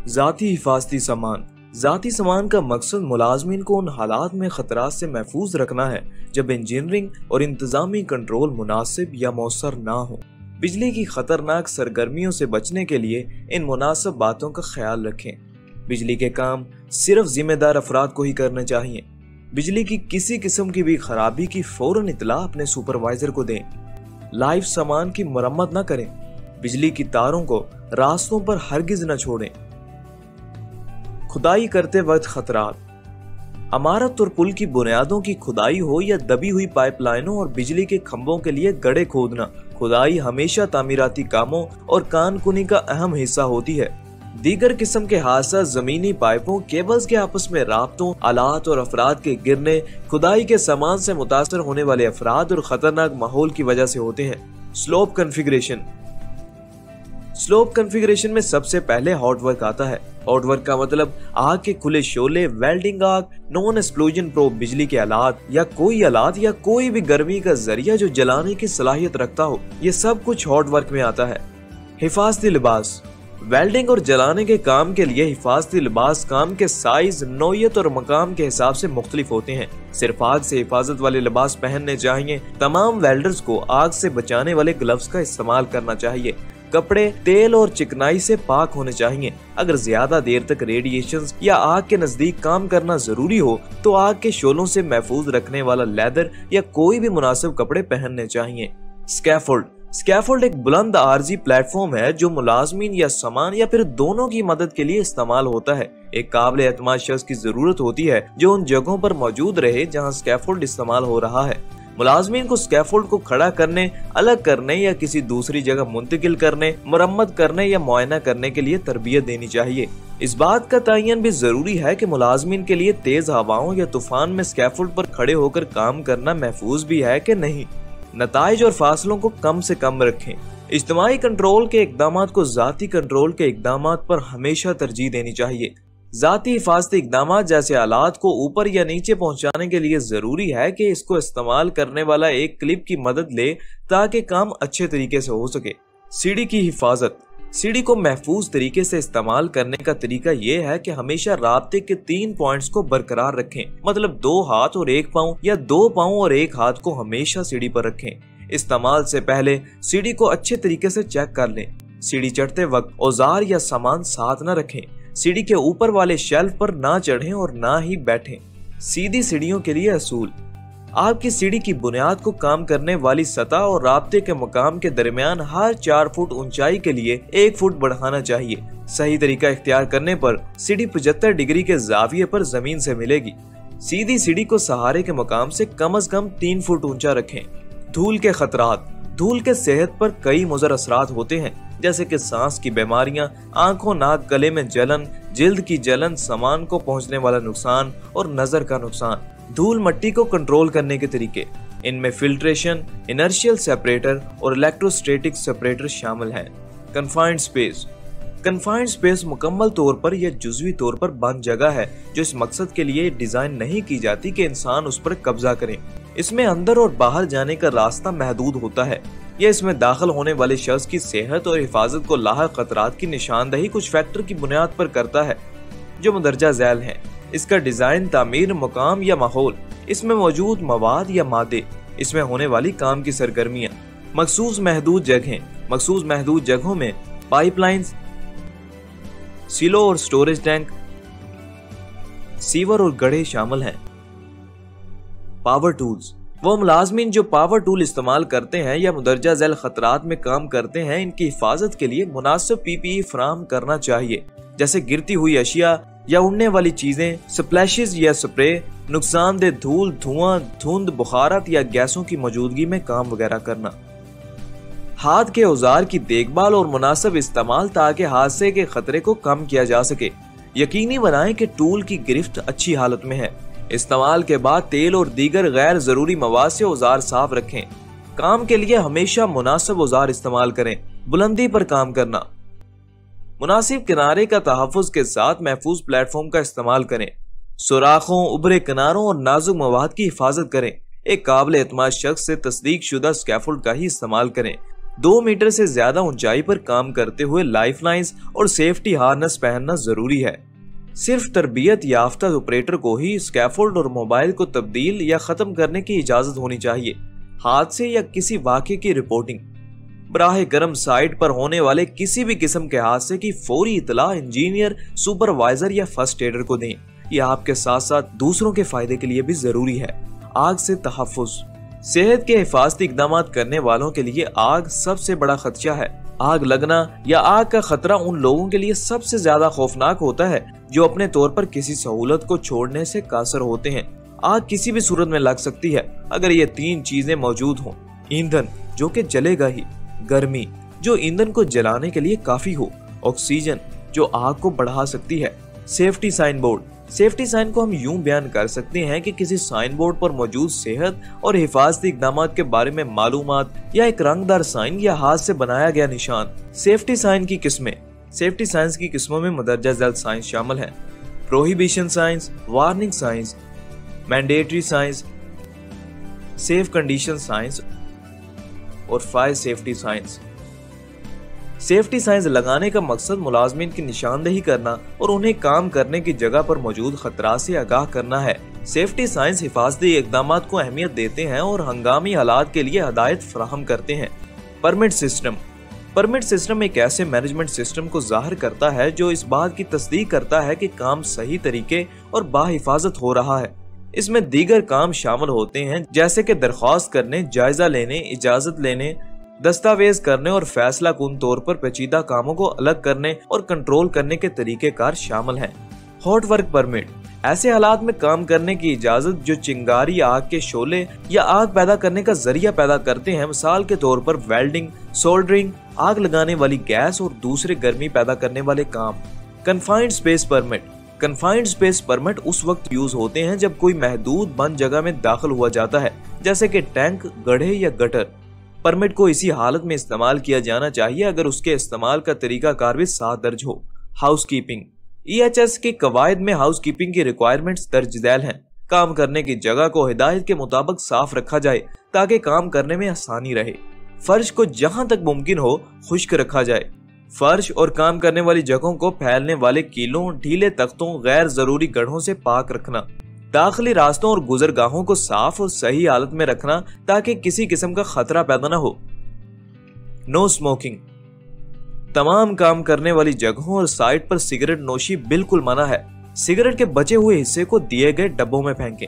ज़ाती हिफाजती सामान। ज़ाती सामान का मकसद मुलाजमीन को उन हालात में खतरात से महफूज रखना है जब इंजीनियरिंग और इंतजामी कंट्रोल मुनासिब या मौसर ना हो। बिजली की खतरनाक सरगर्मियों से बचने के लिए इन मुनासिब बातों का ख्याल रखें। बिजली के काम सिर्फ जिम्मेदार अफराद को ही करने चाहिए। बिजली की किसी किस्म की भी खराबी की फौरन इत्तला अपने सुपरवाइजर को दें। लाइव सामान की मरम्मत न करें। बिजली की तारों को रास्तों पर हरगिज न छोड़ें। खुदाई करते वक्त खतरात। इमारत और पुल की बुनियादों की खुदाई हो या दबी हुई पाइपलाइनों और बिजली के खंभों के लिए गड्ढे खोदना, खुदाई हमेशा तामीराती कामों और कानकुनी का अहम हिस्सा होती है। दीगर किस्म के हादसा जमीनी पाइपों, केबल्स के आपस में राब्तों, आलात और अफराद के गिरने, खुदाई के सामान से मुतासर होने वाले अफराद और खतरनाक माहौल की वजह से होते हैं। Slope configuration. स्लोप कॉन्फ़िगरेशन में सबसे पहले हॉट वर्क आता है। हॉट वर्क का मतलब आग के खुले शोले, वेल्डिंग आग, नॉन एक्सप्लोजन प्रोब बिजली के आलात या कोई भी गर्मी का जरिया जो जलाने की सलाहियत रखता हो, ये सब कुछ हॉट वर्क में आता है। हिफाजती लिबास। वेल्डिंग और जलाने के काम के लिए हिफाजती लिबास काम के साइज, नौयत और मकाम के हिसाब से मुख्तलिफ होते हैं। सिर्फ आग से हिफाजत वाले लिबास पहनने चाहिए। तमाम वेल्डर्स को आग से बचाने वाले ग्लव्स का इस्तेमाल करना चाहिए। कपड़े तेल और चिकनाई से पाक होने चाहिए। अगर ज्यादा देर तक रेडिएशन या आग के नजदीक काम करना जरूरी हो तो आग के शोलों से महफूज रखने वाला लेदर या कोई भी मुनासिब कपड़े पहनने चाहिए। स्कैफोल्ड। स्कैफोल्ड एक बुलंद आरजी प्लेटफॉर्म है जो मुलाजमीन या सामान या फिर दोनों की मदद के लिए इस्तेमाल होता है। एक काबिल एतमाद शख्स की जरूरत होती है जो उन जगहों पर मौजूद रहे जहां स्कैफोल्ड इस्तेमाल हो रहा है। मुलाजमीन को स्कैफोल्ड को खड़ा करने, अलग करने या किसी दूसरी जगह मुंतकिल करने, मरम्मत करने या मुआयना करने के लिए तरबियत देनी चाहिए। इस बात का तयन भी जरूरी है कि मुलाजमीन के लिए तेज हवाओं या तूफान में स्कैफोल्ड पर खड़े होकर काम करना महफूज भी है कि नहीं। नताइज और फासलों को कम से कम रखें। इज्तिमाई कंट्रोल के इकदामात को ज़ाती कंट्रोल के इकदामात पर हमेशा तरजीह देनी चाहिए। ज़ाती हिफाजती इकदामात जैसे आलात को ऊपर या नीचे पहुंचाने के लिए जरूरी है कि इसको इस्तेमाल करने वाला एक क्लिप की मदद ले ताकि काम अच्छे तरीके से हो सके। सीढ़ी की हिफाजत। सीढ़ी को महफूज तरीके से इस्तेमाल करने का तरीका ये है कि हमेशा राब्ते के 3 पॉइंट्स को बरकरार रखें। मतलब 2 हाथ और 1 पाँव या 2 पाँव और 1 हाथ को हमेशा सीढ़ी पर रखें। इस्तेमाल से पहले सीढ़ी को अच्छे तरीके से चेक कर लें। सीढ़ी चढ़ते वक्त औजार या सामान साथ न रखें। सीढ़ी के ऊपर वाले शेल्फ पर ना चढ़ें और ना ही बैठें। सीधी सीढ़ियों के लिए असूल। आपकी सीढ़ी की बुनियाद को काम करने वाली सतह और राब्ते के मकाम के दरमियान हर 4 फुट ऊंचाई के लिए 1 फुट बढ़ाना चाहिए। सही तरीका इख्तियार करने पर सीढ़ी 75 डिग्री के जाविये पर जमीन से मिलेगी। सीधी सीढ़ी को सहारे के मकाम से कम 3 फुट ऊंचा रखें। धूल के खतरात। धूल के सेहत पर कई मुज़र असरात होते हैं जैसे कि सांस की बीमारियां, आंखों, नाक, गले में जलन, जिल्द की जलन, सामान को पहुंचने वाला नुकसान और नजर का नुकसान। धूल मट्टी को कंट्रोल करने के तरीके, इनमें फिल्ट्रेशन, इनर्शियल सेपरेटर और इलेक्ट्रोस्टैटिक सेपरेटर शामिल हैं। Confined space. कन्फाइंड स्पेस मुकम्मल तौर पर या जुज़वी तौर पर बंद जगह है जो इस मकसद के लिए डिजाइन नहीं की जाती कि इंसान उस पर कब्जा करे। इसमें अंदर और बाहर जाने का रास्ता महदूद होता है। यह इसमें दाखिल होने वाले शख्स की सेहत और हिफाजत को लाहक खतरात की निशानदही कुछ फैक्टर की बुनियाद पर करता है जो मुंदरजा झैल हैं। इसका डिजाइन, तामीर, मकाम या माहौल, इसमें मौजूद मवाद या मादे, इसमें होने वाली काम की सरगर्मियां, मखसूस महदूद जगहों में पाइपलाइंस, सिलो और स्टोरेज टैंक, सीवर और गड्ढे शामिल हैं। Power tools. वो मुलाजमीन जो पावर टूल इस्तेमाल करते हैं या मुंदरजा झैल खतरात में काम करते हैं, इनकी हिफाजत के लिए मुनासिब PPE फराहम करना चाहिए जैसे गिरती हुई अशिया या उड़ने वाली चीजें, स्प्लैशेस या स्प्रे, नुकसानदेह धूल, धुआं, धुंध, बुखारत या गैसों की मौजूदगी में काम वगैरह करना। हाथ के औजार की देखभाल और मुनासिब इस्तेमाल ताकि हादसे के खतरे को कम किया जा सके। यकीनी बनाएं कि टूल की गिरफ्त अच्छी हालत में है। इस्तेमाल के बाद तेल और दीगर गैर जरूरी मवाद से औजार साफ रखें। काम के लिए हमेशा मुनासिब औजार इस्तेमाल करें। बुलंदी पर काम करना। मुनासिब किनारे का तहफ़्फ़ुज़ के साथ महफूज प्लेटफॉर्म का इस्तेमाल करें। सुराखों, उभरे किनारों और नाजुक मवाद की हिफाजत करें। एक काबिल एतमाद शख्स से तस्दीक शुदा स्कैफोल्ड का ही इस्तेमाल करें। 2 मीटर से ज्यादा ऊंचाई पर काम करते हुए लाइफलाइंस और सेफ्टी हार्नेस पहनना जरूरी है। सिर्फ तरबियत याफ्ता ऑपरेटर को ही स्कैफोल्ड और मोबाइल को तब्दील या खत्म करने की इजाजत होनी चाहिए। हादसे या किसी वाक़े की रिपोर्टिंग बराह करम साइट पर होने वाले किसी भी किस्म के हादसे की फौरी इतला इंजीनियर, सुपरवाइजर या फर्स्ट एडर को दें। यह आपके साथ साथ दूसरों के फायदे के लिए भी जरूरी है। आग से तहफ्फुज। सेहत के हिफाजती इकदाम करने वालों के लिए आग सबसे बड़ा खदशा है। आग लगना या आग का खतरा उन लोगों के लिए सबसे ज्यादा खौफनाक होता है जो अपने तौर पर किसी सहूलत को छोड़ने से कासर होते हैं। आग किसी भी सूरत में लग सकती है अगर ये 3 चीजें मौजूद हों। ईंधन जो कि जलेगा ही, गर्मी जो ईंधन को जलाने के लिए काफी हो, ऑक्सीजन जो आग को बढ़ा सकती है। Safety sign board. Safety sign को हम यूं बयान कर सकते हैं कि किसी साइन बोर्ड पर मौजूद सेहत और हिफाजती इक़दाम के बारे में मालूमात या एक रंगदार साइन या हाथ से बनाया गया निशान। सेफ्टी साइन की किस्में। सेफ्टी साइंस की किस्मों में मदरजा झैल साइंस शामिल है। Prohibition signs, warning signs, mandatory signs, safe condition signs और fire safety signs. Safety signs लगाने का मकसद मुलाजमीन की निशानदेही करना और उन्हें काम करने की जगह पर मौजूद खतरा से आगाह करना है। सेफ्टी साइंस हिफाजती इक़दाम को अहमियत देते हैं और हंगामी हालात के लिए हदायत फराहम करते हैं। Permit system. परमिट सिस्टम एक ऐसे मैनेजमेंट सिस्टम को जाहिर करता है जो इस बात की तस्दीक करता है कि काम सही तरीके और बाहिफाजत हो रहा है। इसमें दीगर काम शामिल होते हैं जैसे कि दरख्वास्त करने, जायजा लेने, इजाजत लेने, दस्तावेज करने और फैसला कुन तौर पर पेचीदा कामों को अलग करने और कंट्रोल करने के तरीकेकार शामिल हैं। Hot work permit. ऐसे हालात में काम करने की इजाजत जो चिंगारी, आग के शोले या आग पैदा करने का जरिया पैदा करते हैं, मिसाल के तौर पर वेल्डिंग, सोल्डरिंग, आग लगाने वाली गैस और दूसरे गर्मी पैदा करने वाले काम। Confined space permit. Confined space permit उस वक्त यूज होते हैं जब कोई महदूद बंद जगह में दाखिल हुआ जाता है जैसे कि टैंक, गड्ढे या गटर। परमिट को इसी हालत में इस्तेमाल किया जाना चाहिए अगर उसके इस्तेमाल का तरीकाकार भी साथ दर्ज हो। हाउसकीपिंग। EHS के कवायद में हाउसकीपिंग की रिक्वायरमेंट्स दर्ज झैल हैं। काम करने की जगह को हिदायत के मुताबिक साफ रखा जाए ताकि काम करने में आसानी रहे। फर्श को जहां तक मुमकिन हो खुश्क रखा जाए। फर्श और काम करने वाली जगहों को फैलने वाले कीलों, ढीले तख्तों, गैर जरूरी गढ़ों से पाक रखना। दाखिली रास्तों और गुजरगाहों को साफ और सही हालत में रखना ताकि किसी किस्म का खतरा पैदा न हो। No smoking. तमाम काम करने वाली जगहों और साइट पर सिगरेट नोशी बिल्कुल मना है। सिगरेट के बचे हुए हिस्से को दिए गए डब्बों में फेंकें।